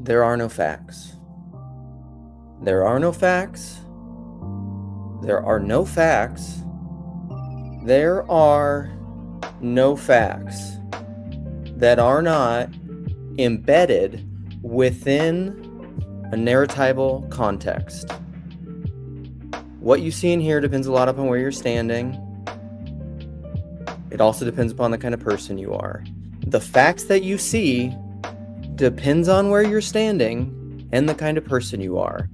There are no facts. There are no facts. There are no facts. There are no facts that are not embedded within a narratival context. What you see in here depends a lot upon where you're standing. It also depends upon the kind of person you are. The facts that you see depends on where you're standing and the kind of person you are.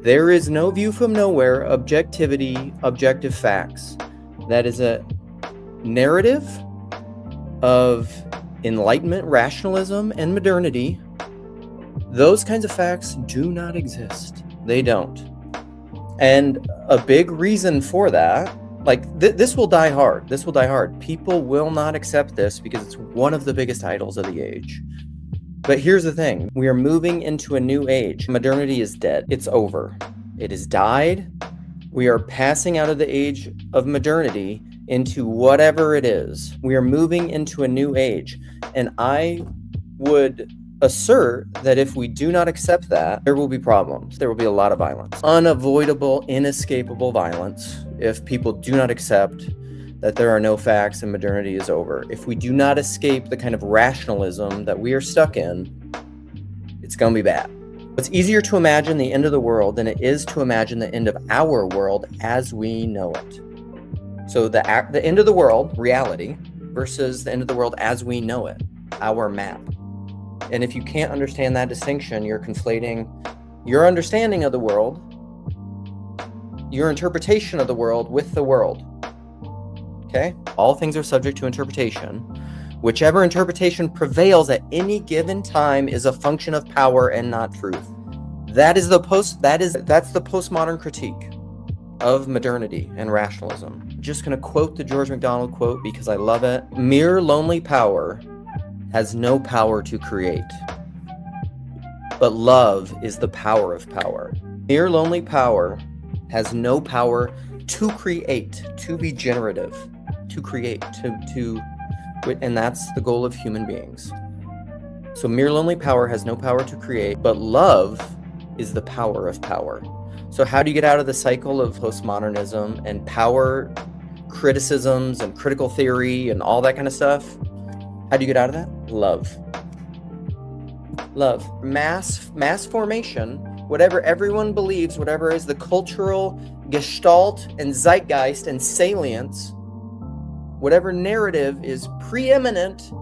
There is no view from nowhere, objectivity, objective facts. That is a narrative of enlightenment, rationalism, and modernity. Those kinds of facts do not exist. They don't. And a big reason for that, this will die hard. This will die hard. People will not accept this because it's one of the biggest idols of the age. But here's the thing. We are moving into a new age. Modernity is dead. It's over. It has died. We are passing out of the age of modernity into whatever it is. We are moving into a new age. And I would assert that if we do not accept that, there will be problems. There will be a lot of violence. Unavoidable, inescapable violence if people do not accept that there are no facts and modernity is over. If we do not escape the kind of rationalism that we are stuck in, it's going to be bad. It's easier to imagine the end of the world than it is to imagine the end of our world as we know it. So the end of the world, reality, versus the end of the world as we know it, our map. And if you can't understand that distinction, you're conflating your understanding of the world, your interpretation of the world with the world. Okay? All things are subject to interpretation. Whichever interpretation prevails at any given time is a function of power and not truth. That's the postmodern critique of modernity and rationalism. I'm just going to quote the George MacDonald quote because I love it. Mere lonely power has no power to create, but love is the power of power. Mere lonely power has no power to create, to be generative, to create, and that's the goal of human beings. So mere lonely power has no power to create, but love is the power of power. So how do you get out of the cycle of postmodernism and power criticisms and critical theory and all that kind of stuff? How do you get out of that? Love. Love. Mass formation, whatever everyone believes, whatever is the cultural gestalt and zeitgeist and salience, whatever narrative is preeminent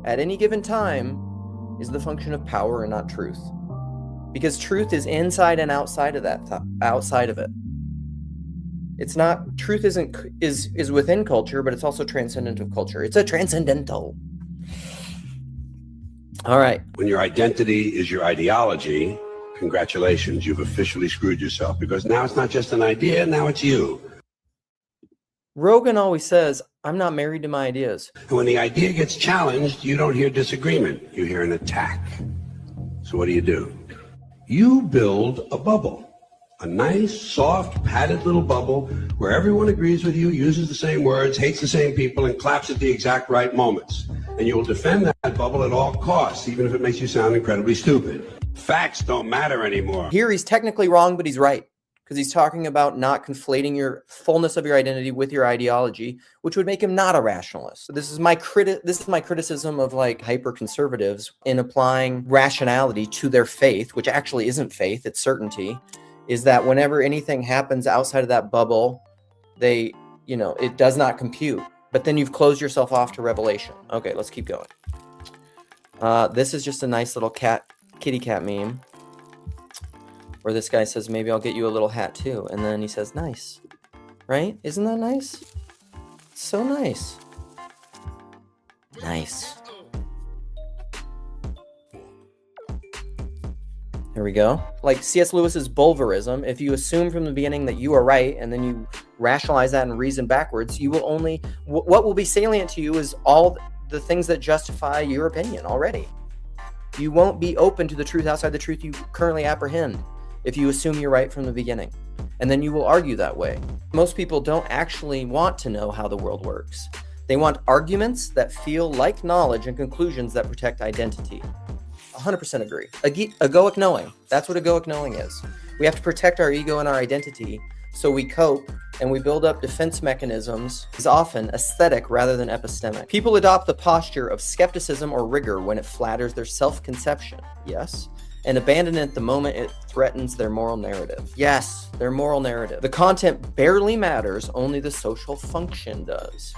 at any given time is the function of power and not truth. Because truth is inside and outside of that, outside of it. It's not, truth is within culture, but it's also transcendent of culture. It's a transcendental. All right. When your identity is your ideology, congratulations, you've officially screwed yourself, because now it's not just an idea, now it's you. Rogan always says, I'm not married to my ideas. And when the idea gets challenged, you don't hear disagreement, you hear an attack. So what do? You build a bubble. A nice, soft, padded little bubble where everyone agrees with you, uses the same words, hates the same people, and claps at the exact right moments. And you will defend that bubble at all costs, even if it makes you sound incredibly stupid. Facts don't matter anymore. Here he's technically wrong, but he's right. Because he's talking about not conflating your fullness of your identity with your ideology, which would make him not a rationalist. So this is my criticism of like hyper-conservatives in applying rationality to their faith, which actually isn't faith, it's certainty. Is that whenever anything happens outside of that bubble, it does not compute. But then you've closed yourself off to revelation. Okay, let's keep going. This is just a nice little kitty cat meme where this guy says, maybe I'll get you a little hat too. And then he says, nice. Right? Isn't that nice? It's so nice. Nice. Here we go. Like C.S. Lewis's Bulverism, if you assume from the beginning that you are right and then you rationalize that and reason backwards, you will only, what will be salient to you is all the things that justify your opinion already. You won't be open to the truth outside the truth you currently apprehend if you assume you're right from the beginning. And then you will argue that way. Most people don't actually want to know how the world works. They want arguments that feel like knowledge and conclusions that protect identity. 100% agree. Egoic knowing. That's what egoic knowing is. We have to protect our ego and our identity, so we cope and we build up defense mechanisms. Is often aesthetic rather than epistemic. People adopt the posture of skepticism or rigor when it flatters their self-conception, yes, and abandon it the moment it threatens their moral narrative. Yes, their moral narrative. The content barely matters, only the social function does.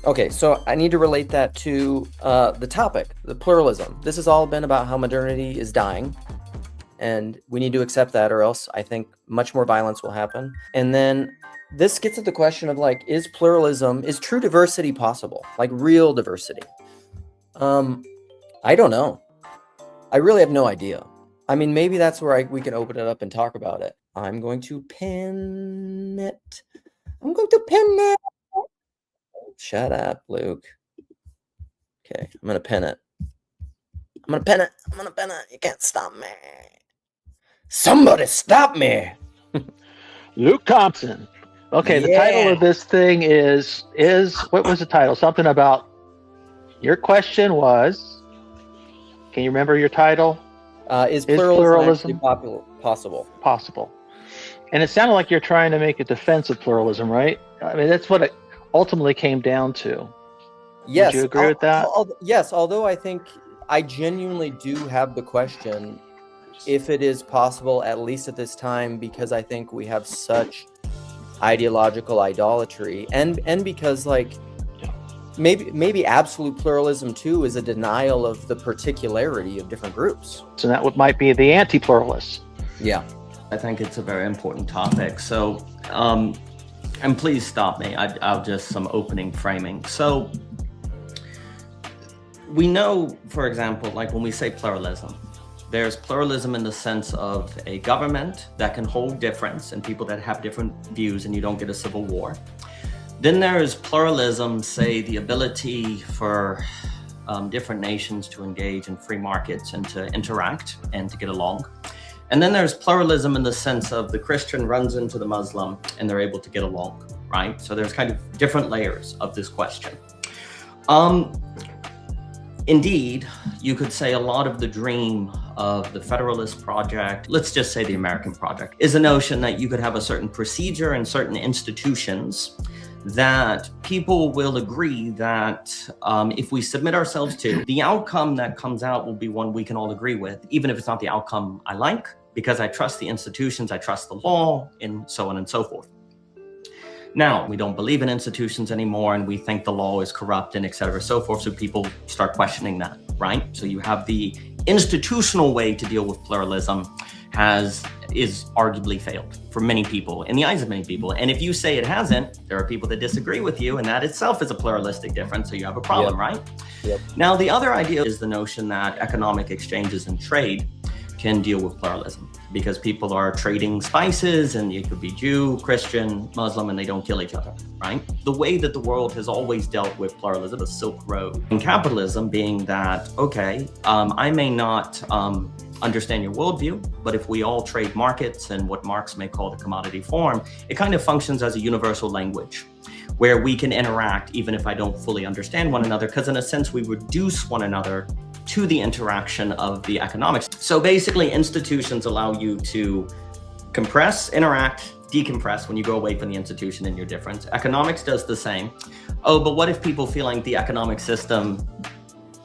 Okay, so I need to relate that to the topic, the pluralism. This has all been about how modernity is dying, and we need to accept that, or else I think much more violence will happen. And then this gets at the question of, like, is true diversity possible? Like real diversity? I don't know. I really have no idea. I mean, maybe that's where we can open it up and talk about it. I'm going to pin it. Shut up, Luke. Okay, I'm going to pin it. You can't stop me. Somebody stop me. Luke Thompson. Okay, the title of this thing is what was the title? Something about, your question was, can you remember your title? Is pluralism possible? Possible. And it sounded like you're trying to make a defense of pluralism, right? I mean, that's what it ultimately came down to. Yes. Would you agree with that? Yes, although I think I genuinely do have the question if it is possible, at least at this time, because I think we have such ideological idolatry, and because, like, maybe absolute pluralism too is a denial of the particularity of different groups. So that might be the anti-pluralists. Yeah. I think it's a very important topic. So, and please stop me. I'll just some opening framing. So we know, for example, like when we say pluralism, there's pluralism in the sense of a government that can hold difference and people that have different views, and you don't get a civil war. Then there's pluralism, say the ability for different nations to engage in free markets and to interact and to get along. And then there's pluralism in the sense of the Christian runs into the Muslim and they're able to get along, right? So there's kind of different layers of this question. Indeed, you could say a lot of the dream of the Federalist Project, let's just say the American project, is a notion that you could have a certain procedure and certain institutions that people will agree that if we submit ourselves to, the outcome that comes out will be one we can all agree with, even if it's not the outcome I like, because I trust the institutions, I trust the law, and so on and so forth. Now, we don't believe in institutions anymore, and we think the law is corrupt and et cetera, so forth, so people start questioning that, right? So you have the institutional way to deal with pluralism is arguably failed for many people, in the eyes of many people. And if you say it hasn't, there are people that disagree with you, and that itself is a pluralistic difference, so you have a problem, right? Yep. Now, the other idea is the notion that economic exchanges and trade can deal with pluralism, because people are trading spices, and it could be Jew, Christian, Muslim, and they don't kill each other, right? The way that the world has always dealt with pluralism, the Silk Road, and capitalism being that, okay, I may not understand your worldview, but if we all trade markets and what Marx may call the commodity form, it kind of functions as a universal language where we can interact even if I don't fully understand one another, because in a sense we reduce one another to the interaction of the economics. So basically institutions allow you to compress, interact, decompress when you go away from the institution and your difference. Economics does the same. Oh, but what if people feeling the economic system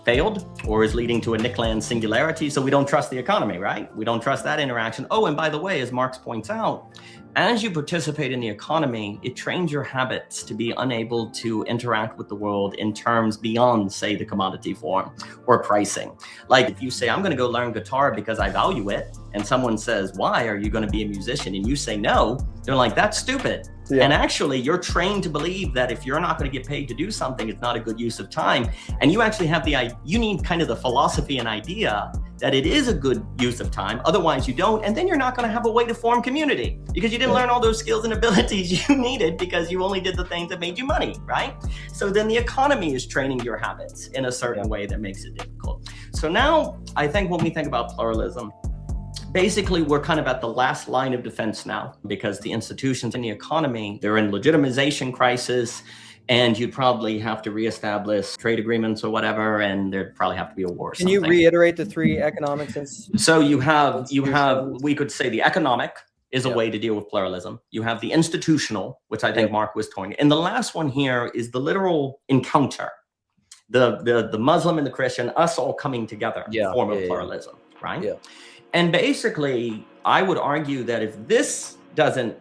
failed or is leading to a Nickland singularity, so we don't trust the economy, right? We don't trust that interaction. Oh, and by the way, as Marx points out, as you participate in the economy, it trains your habits to be unable to interact with the world in terms beyond, say, the commodity form or pricing. Like if you say, I'm going to go learn guitar because I value it, and someone says, why are you going to be a musician? And you say no, they're like, that's stupid. Yeah. And actually, you're trained to believe that if you're not going to get paid to do something, it's not a good use of time. And you actually have you need kind of the philosophy and idea that it is a good use of time. Otherwise, you don't. And then you're not going to have a way to form community because you didn't learn all those skills and abilities you needed because you only did the things that made you money, right? So then the economy is training your habits in a certain way that makes it difficult. So now I think when we think about pluralism, basically, we're kind of at the last line of defense now because the institutions in the economy, they're in legitimization crisis. and you'd probably have to reestablish trade agreements or whatever, and there'd probably have to be a war. Can you reiterate the three economics? So you have, we could say the economic is a way to deal with pluralism. You have the institutional, which I think Mark was toying. And the last one here is the literal encounter. The Muslim and the Christian, us all coming together, form of pluralism, right? Yeah. And basically, I would argue that if this doesn't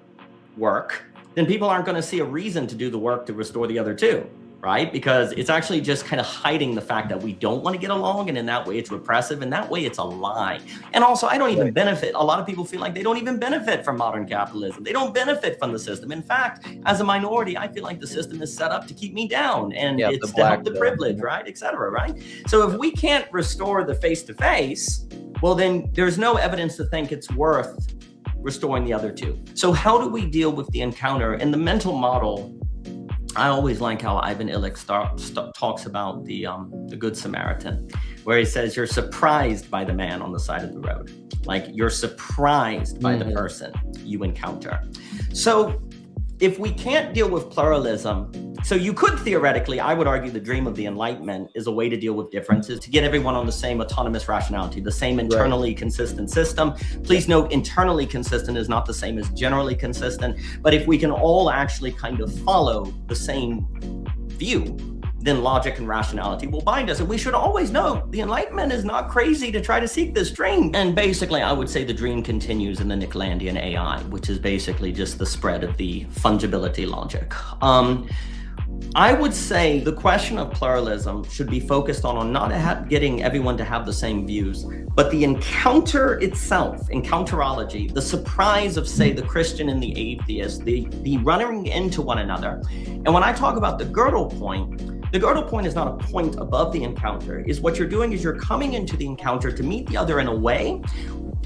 work, then people aren't going to see a reason to do the work to restore the other two, right? Because it's actually just kind of hiding the fact that we don't want to get along, and in that way it's repressive, and that way it's a lie. And also, I don't even benefit. A lot of people feel like they don't even benefit from modern capitalism. They don't benefit from the system. In fact, as a minority, I feel like the system is set up to keep me down, and it's to help the privilege, right, et cetera, right? So if we can't restore the face-to-face, well, then there's no evidence to think it's worth restoring the other two. So how do we deal with the encounter? In the mental model, I always like how Ivan Illich talks about the Good Samaritan, where he says you're surprised by the man on the side of the road. Like, you're surprised by the person you encounter. So if we can't deal with pluralism, so you could theoretically, I would argue the dream of the Enlightenment is a way to deal with differences, to get everyone on the same autonomous rationality, the same internally consistent system. Please note, internally consistent is not the same as generally consistent, but if we can all actually kind of follow the same view, then logic and rationality will bind us. And we should always know the Enlightenment is not crazy to try to seek this dream. And basically, I would say the dream continues in the Nicholandian AI, which is basically just the spread of the fungibility logic. I would say the question of pluralism should be focused on not getting everyone to have the same views, but the encounter itself, encounterology, the surprise of, say, the Christian and the atheist, the running into one another. And when I talk about the girdle point is not a point above the encounter. Is what you're doing is you're coming into the encounter to meet the other in a way.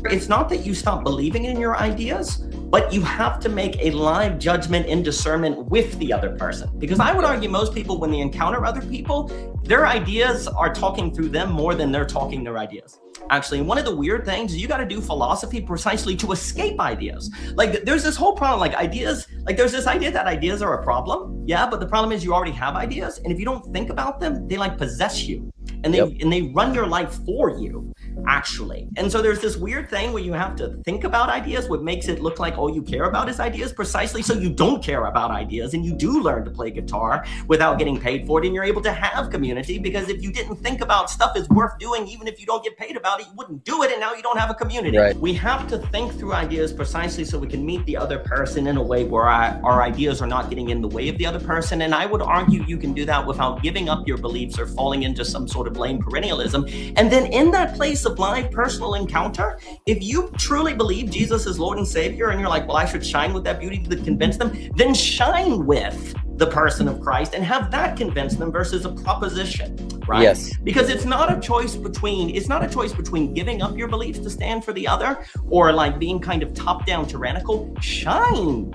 It's not that you stop believing in your ideas, but you have to make a live judgment and discernment with the other person. Because I would argue most people, when they encounter other people, their ideas are talking through them more than they're talking their ideas. Actually, one of the weird things is you got to do philosophy precisely to escape ideas. Like, there's this whole problem, like ideas, like there's this idea that ideas are a problem. Yeah, but the problem is you already have ideas. And if you don't think about them, they like possess you. And they run your life for you, actually. And so there's this weird thing where you have to think about ideas, what makes it look like all you care about is ideas, precisely so you don't care about ideas, and you do learn to play guitar without getting paid for it, and you're able to have community, because if you didn't think about stuff is worth doing, even if you don't get paid about it, you wouldn't do it, and now you don't have a community. Right. We have to think through ideas precisely so we can meet the other person in a way where our ideas are not getting in the way of the other person. And I would argue you can do that without giving up your beliefs or falling into some sort of lame perennialism. And then in that place of live personal encounter, if you truly believe Jesus is Lord and Savior, and you're like, well, I should shine with that beauty to convince them, then shine with the person of Christ and have that convince them versus a proposition, right? Yes. Because it's not a choice between giving up your beliefs to stand for the other, or like being kind of top-down tyrannical. Shine.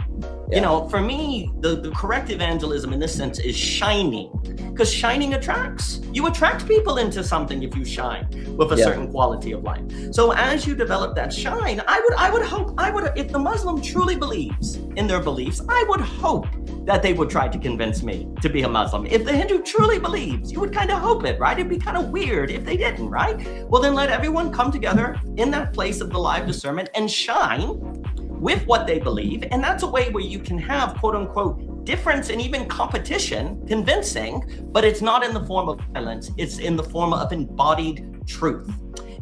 Yeah. You know, for me, the correct evangelism in this sense is shining, because shining attracts. You attract people into something if you shine with a certain quality of life. So as you develop that shine, I would hope, if the Muslim truly believes in their beliefs, I would hope that they would try to convince me to be a Muslim. If the Hindu truly believes, you would kind of hope it, right? It'd be kind of weird if they didn't, right? Well, then let everyone come together in that place of the live discernment and shine with what they believe. And that's a way where you can have, quote unquote, difference and even competition, convincing, but it's not in the form of violence. It's in the form of embodied truth.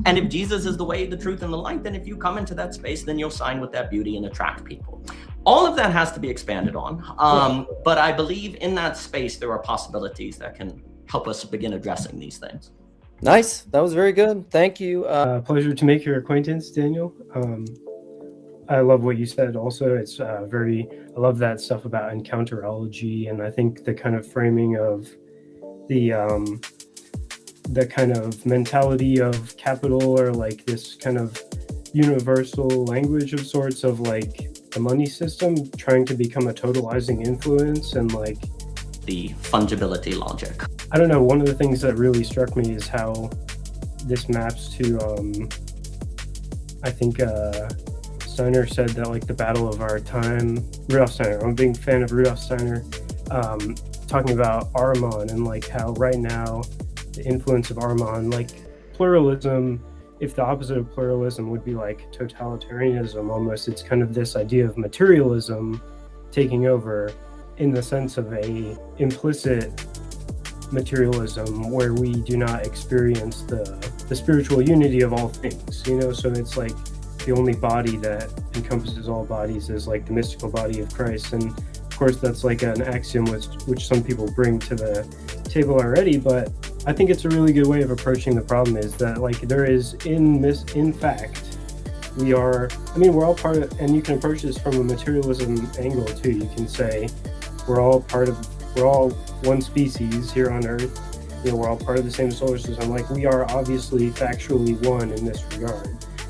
And if Jesus is the way, the truth, and the light, then if you come into that space, then you'll shine with that beauty and attract people. All of that has to be expanded on. But I believe in that space, there are possibilities that can help us begin addressing these things. Nice. That was very good. Thank you. Pleasure to make your acquaintance, Daniel. I love what you said also. It's I love that stuff about encounterology, and I think the kind of framing of the kind of mentality of capital, or like this kind of universal language of sorts of like the money system trying to become a totalizing influence, and like the fungibility logic. I don't know, one of the things that really struck me is how this maps to I think Steiner said that like the battle of our time, Rudolf Steiner, I'm a big fan of Rudolf Steiner, talking about Armand and like how right now the influence of Armand, like pluralism, if the opposite of pluralism would be like totalitarianism almost, it's kind of this idea of materialism taking over in the sense of a implicit materialism where we do not experience the spiritual unity of all things, you know. So it's like the only body that encompasses all bodies is like the mystical body of Christ. And of course that's like an axiom which some people bring to the table already, but I think it's a really good way of approaching the problem, is that like there is in fact we are, I mean, we're all part of, and you can approach this from a materialism angle too. You can say we're all one species here on Earth, you know, we're all part of the same solar system. Like we are obviously factually one in this regard,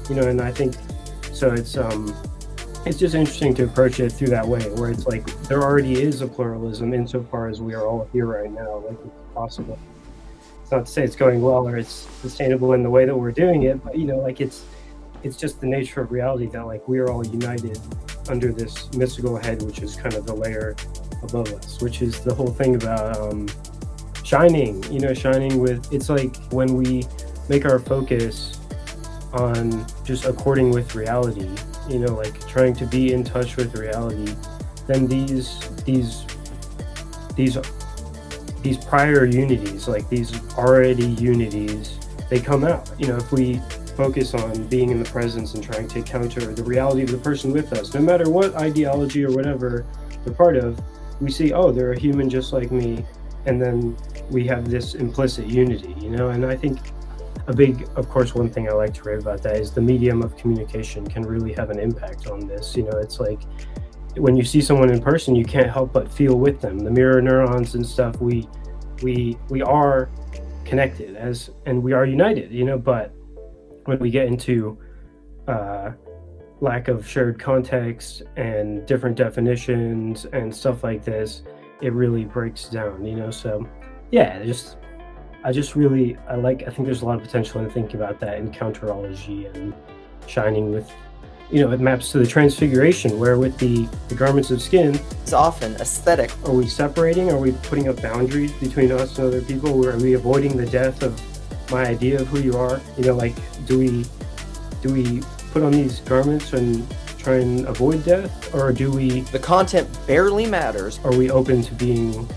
you know. And I think so it's just interesting to approach it through that way, where it's like there already is a pluralism insofar as we are all here right now. Like it's possible. It's not to say it's going well or it's sustainable in the way that we're doing it, but you know, like it's just the nature of reality that like we are all united under this mystical head, which is kind of the layer above us, which is the whole thing about shining, you know, shining with, it's like when we make our focus on just according with reality, you know, like trying to be in touch with reality, then these prior unities, like these already unities, they come out. You know, if we focus on being in the presence and trying to counter the reality of the person with us, no matter what ideology or whatever they're part of, we see, oh, they're a human just like me, and then we have this implicit unity, you know. And I think of course, one thing I like to write about that is the medium of communication can really have an impact on this. You know, it's like when you see someone in person, you can't help but feel with them. The mirror neurons and stuff, we are connected and we are united, you know. But when we get into lack of shared context and different definitions and stuff like this, it really breaks down, you know. So yeah, I think there's a lot of potential in thinking about that in encounterology and shining with, you know, it maps to the transfiguration, where with the garments of skin, It's often aesthetic. are we separating? Are we putting up boundaries between us and other people? Are we avoiding the death of my idea of who you are? You know, like, do we put on these garments and try and avoid death? Or The content barely matters. are we open to being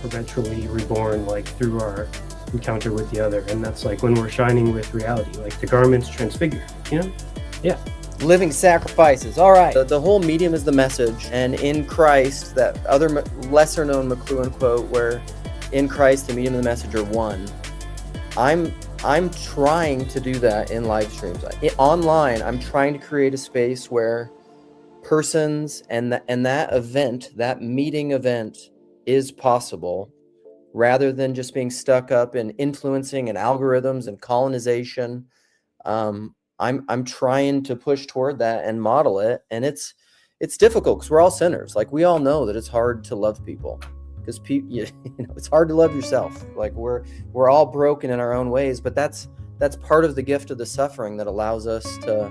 perpetually reborn, like through our encounter with the other? And that's like when we're shining with reality, like the garments transfigure, you know? Yeah. Living sacrifices. All right. The whole medium is the message. And in Christ, that other lesser known McLuhan quote, where in Christ, the medium and the message are one. I'm trying to do that in live streams. Online, I'm trying to create a space where persons and that event, that meeting event, is possible, rather than just being stuck up in influencing and algorithms and colonization. I'm trying to push toward that and model it, and it's difficult because we're all sinners. Like, we all know that it's hard to love people, because you know, it's hard to love yourself. Like, we're all broken in our own ways, but that's part of the gift of the suffering that allows us to,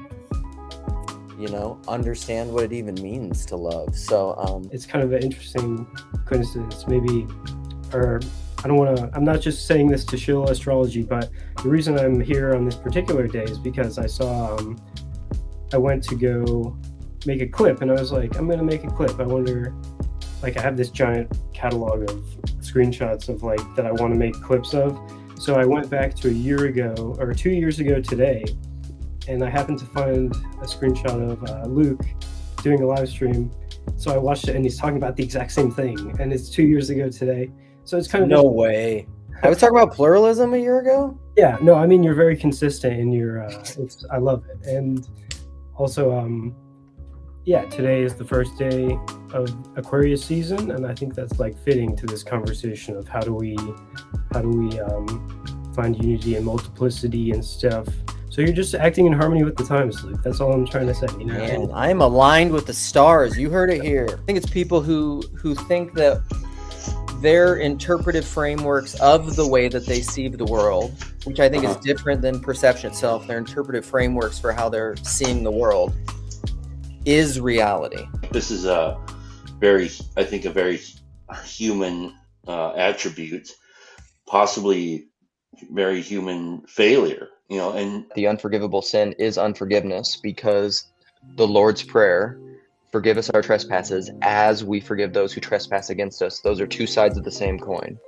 you know, understand what it even means to love. So It's kind of an interesting coincidence, maybe, or I'm not just saying this to shill astrology, but the reason I'm here on this particular day is because I saw, I went to go make a clip, and I was like, I'm going to make a clip. I wonder, like, I have this giant catalog of screenshots of like that I want to make clips of. So I went back to 2 years ago today, and I happened to find a screenshot of Luke doing a live stream. So I watched it, and he's talking about the exact same thing, and it's 2 years ago today. So it's kind of no way. I was talking about pluralism a year ago. Yeah, no, I mean, you're very consistent in your. I love it, and also, yeah, today is the first day of Aquarius season, and I think that's like fitting to this conversation of how do we find unity and multiplicity and stuff. So you're just acting in harmony with the times, Luke. That's all I'm trying to say. You know? Man, I'm aligned with the stars. You heard it here. I think it's people who think that their interpretive frameworks of the way that they see the world, which I think is different than perception itself, their interpretive frameworks for how they're seeing the world, is reality. This is a very human attributes, possibly very human failure, and The unforgivable sin is unforgiveness, because the Lord's Prayer, forgive us our trespasses as we forgive those who trespass against us. Those are two sides of the same coin.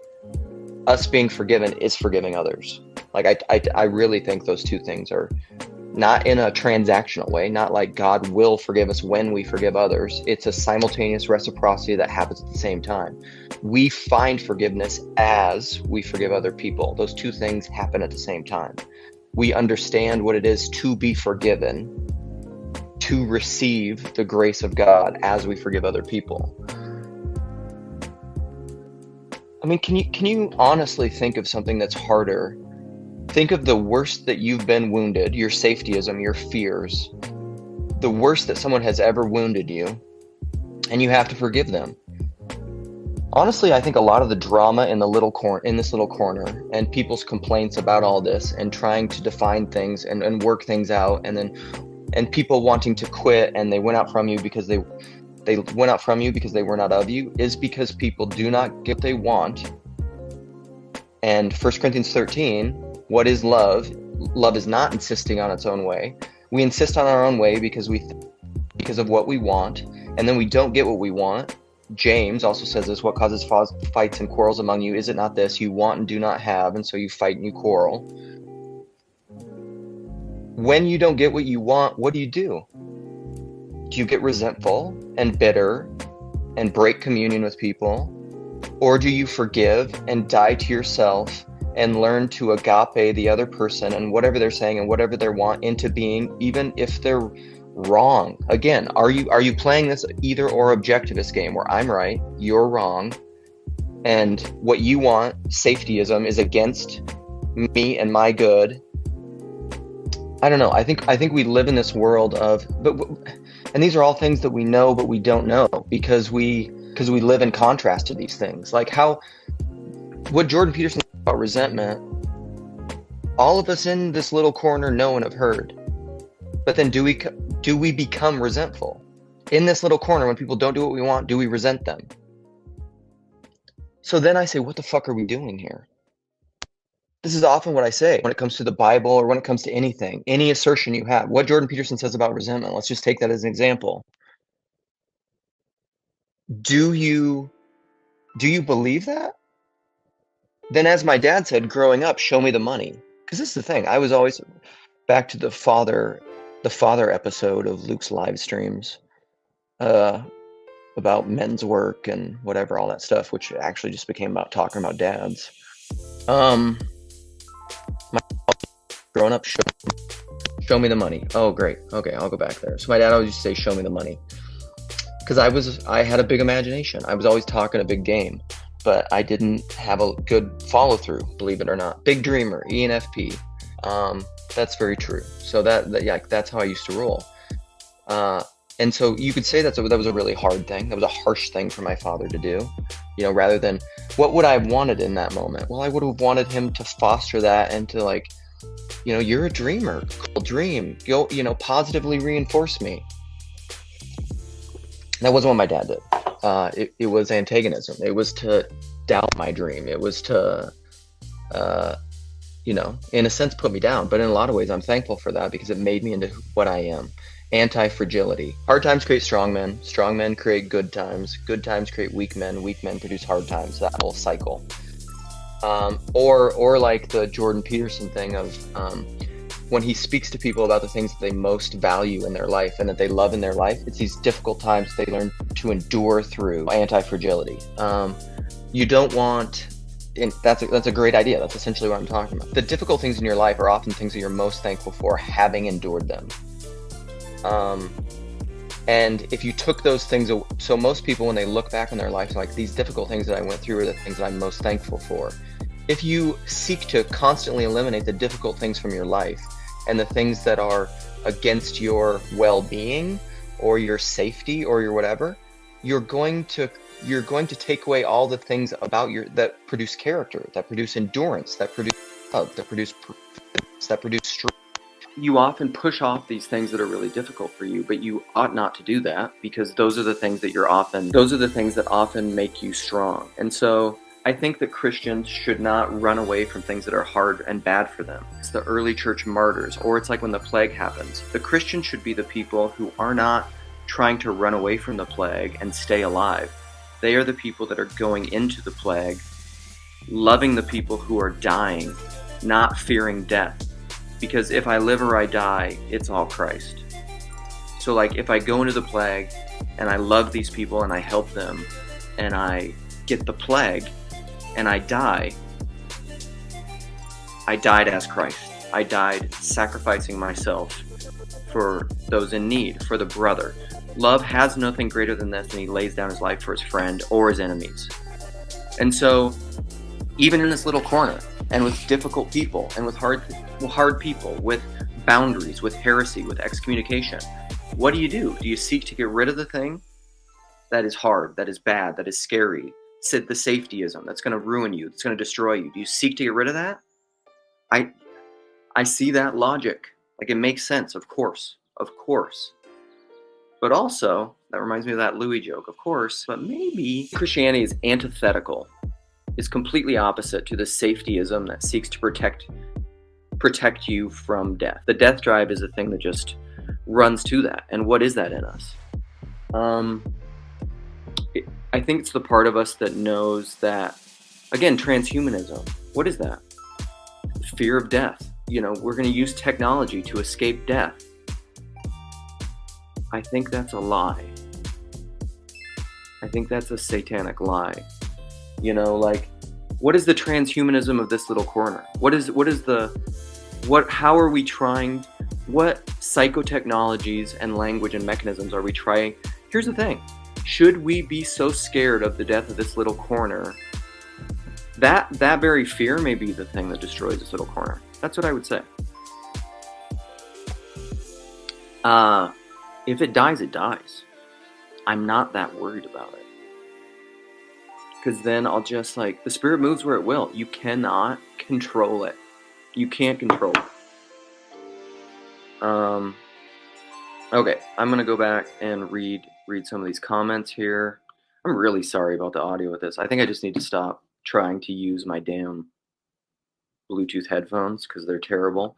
Us being forgiven is forgiving others. Like, I really think those two things are not in a transactional way, not like God will forgive us when we forgive others. It's a simultaneous reciprocity that happens at the same time. We find forgiveness as we forgive other people. Those two things happen at the same time. We understand what it is to be forgiven, to receive the grace of God as we forgive other people. I mean, can you honestly think of something that's harder? Think of the worst that you've been wounded, your safetyism, your fears, the worst that someone has ever wounded you, and you have to forgive them. Honestly, I think a lot of the drama in this little corner, and people's complaints about all this, and trying to define things and work things out, and people wanting to quit, and they went out from you because they went out from you because they were not of you, is because people do not get what they want. And 1 Corinthians 13, what is love? Love is not insisting on its own way. We insist on our own way because of what we want, and then we don't get what we want. James also says this: what causes fights and quarrels among you? Is it not this, you want and do not have, and so you fight and you quarrel? When you don't get what you want, what do? Do you get resentful and bitter and break communion with people? Or do you forgive and die to yourself and learn to agape the other person and whatever they're saying and whatever they want into being, even if they're wrong? Again, are you playing this either or objectivist game where I'm right, you're wrong, and what you want, safetyism, is against me and my good? I don't know. I think we live in this world of, and these are all things that we know but we don't know because we live in contrast to these things. Like what Jordan Peterson said about resentment, all of us in this little corner know and have heard. But then do we become resentful? In this little corner, when people don't do what we want, do we resent them? So then I say, what the fuck are we doing here? This is often what I say when it comes to the Bible or when it comes to anything, any assertion you have. What Jordan Peterson says about resentment, let's just take that as an example. Do you believe that? Then, as my dad said growing up, show me the money. Because this is the thing. I was always, back to the father episode of Luke's live streams, about men's work and whatever, all that stuff, which actually just became about talking about dads. My growing up, show me the money. Oh, great. Okay, I'll go back there. So my dad always used to say, show me the money. Because I had a big imagination. I was always talking a big game, but I didn't have a good follow through, believe it or not. Big dreamer, ENFP. That's very true. So that's how I used to roll. And so you could say that was a really hard thing. That was a harsh thing for my father to do, rather than what would I have wanted in that moment? Well, I would have wanted him to foster that and to you're a dreamer, cool, dream, go, positively reinforce me. That wasn't what my dad did. It was antagonism. It was to doubt my dream. It was to, in a sense, put me down. But in a lot of ways, I'm thankful for that because it made me into what I am. Anti-fragility. Hard times create strong men. Strong men create good times. Good times create weak men. Weak men produce hard times. That whole cycle. Or like the Jordan Peterson thing of when he speaks to people about the things that they most value in their life and that they love in their life, it's these difficult times they learn to endure through. Anti-fragility. You don't want, and that's a great idea. That's essentially what I'm talking about. The difficult things in your life are often things that you're most thankful for, having endured them. And if you took those things, so most people, when they look back on their life, like, these difficult things that I went through are the things that I'm most thankful for. If you seek to constantly eliminate the difficult things from your life and the things that are against your well-being or your safety or your whatever, you're going to take away all the things about that produce character, that produce endurance, that produce love, that produce strength. You often push off these things that are really difficult for you, but you ought not to do that, because those are the things that often make you strong. And so I think that Christians should not run away from things that are hard and bad for them. It's the early church martyrs, or it's like when the plague happens. The Christians should be the people who are not trying to run away from the plague and stay alive. They are the people that are going into the plague, loving the people who are dying, not fearing death. Because if I live or I die, it's all Christ. So like if I go into the plague and I love these people and I help them and I get the plague and I died as Christ. I died sacrificing myself for those in need, for the brother. Love has nothing greater than this, and he lays down his life for his friend or his enemies. And so even in this little corner, and with difficult people, and with hard people, with boundaries, with heresy, with excommunication, what do? Do you seek to get rid of the thing that is hard, that is bad, that is scary, the safetyism that's going to ruin you, that's going to destroy you? Do you seek to get rid of that? I see that logic. Like, it makes sense, of course. But also, that reminds me of that Louis joke, of course, but maybe Christianity is antithetical, is completely opposite to the safetyism that seeks to protect you from death. The death drive is the thing that just runs to that. And what is that in us? I think it's the part of us that knows that, again, transhumanism. What is that? Fear of death. We're going to use technology to escape death. I think that's a lie. I think that's a satanic lie. What is the transhumanism of this little corner? How are we trying, what psychotechnologies and language and mechanisms are we trying? Here's the thing. Should we be so scared of the death of this little corner? That very fear may be the thing that destroys this little corner. That's what I would say. If it dies, it dies. I'm not that worried about it. Because then I'll just the spirit moves where it will. You cannot control it. You can't control it. Okay, I'm going to go back and read some of these comments here. I'm really sorry about the audio with this. I think I just need to stop trying to use my damn Bluetooth headphones because they're terrible.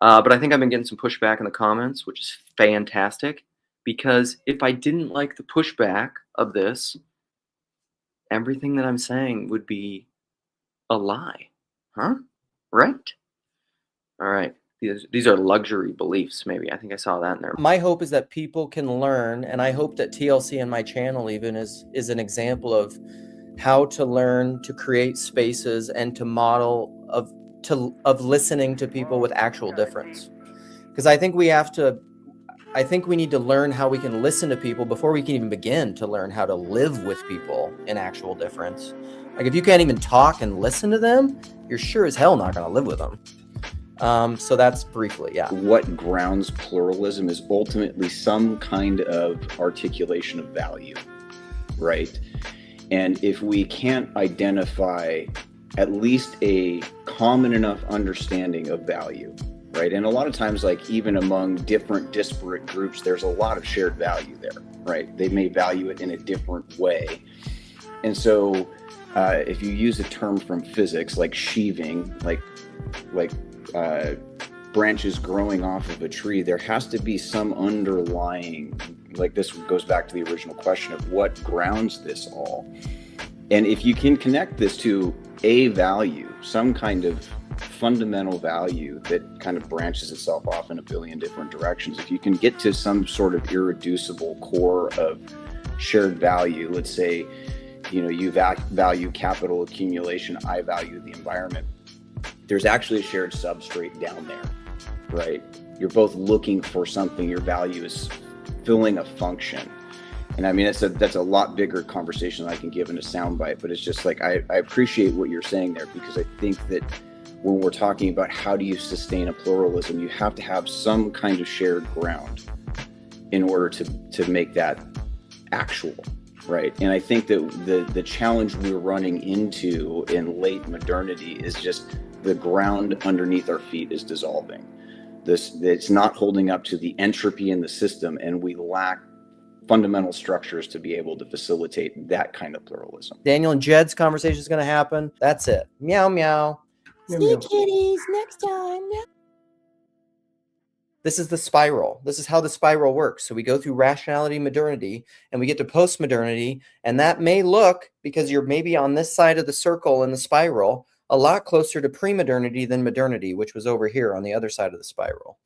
But I think I've been getting some pushback in the comments, which is fantastic. Because if I didn't like the pushback of this, everything that I'm saying would be a lie. Huh? Right? All right. These are luxury beliefs, maybe. I think I saw that in there. My hope is that people can learn, and I hope that TLC and my channel even is an example of how to learn to create spaces and to model of listening to people with actual difference. Because I think we need to learn how we can listen to people before we can even begin to learn how to live with people in actual difference. If you can't even talk and listen to them, you're sure as hell not going to live with them. So that's briefly, yeah. What grounds pluralism is ultimately some kind of articulation of value, right? And if we can't identify at least a common enough understanding of value, right? And a lot of times, even among different disparate groups, there's a lot of shared value there, right? They may value it in a different way. And so if you use a term from physics like sheaving, like branches growing off of a tree, there has to be some underlying, this goes back to the original question of what grounds this all. And if you can connect this to a value, some kind of fundamental value that kind of branches itself off in a billion different directions, if you can get to some sort of irreducible core of shared value, let's say, you value capital accumulation, I value the environment, there's actually a shared substrate down there, right? You're both looking for something, your value is filling a function. And I mean, that's a lot bigger conversation than I can give in a soundbite, but it's just I appreciate what you're saying there, because I think that when we're talking about how do you sustain a pluralism, you have to have some kind of shared ground in order to make that actual, right? And I think that the challenge we're running into in late modernity is just the ground underneath our feet is dissolving. It's not holding up to the entropy in the system, and we lack fundamental structures to be able to facilitate that kind of pluralism. Daniel and Jed's conversation is going to happen. That's it. Meow, meow. Meow, See you, meow. kitties. Next time. This is the spiral. This is how the spiral works. So we go through rationality, modernity, and we get to postmodernity. And that may look, because you're maybe on this side of the circle in the spiral, a lot closer to pre-modernity than modernity, which was over here on the other side of the spiral.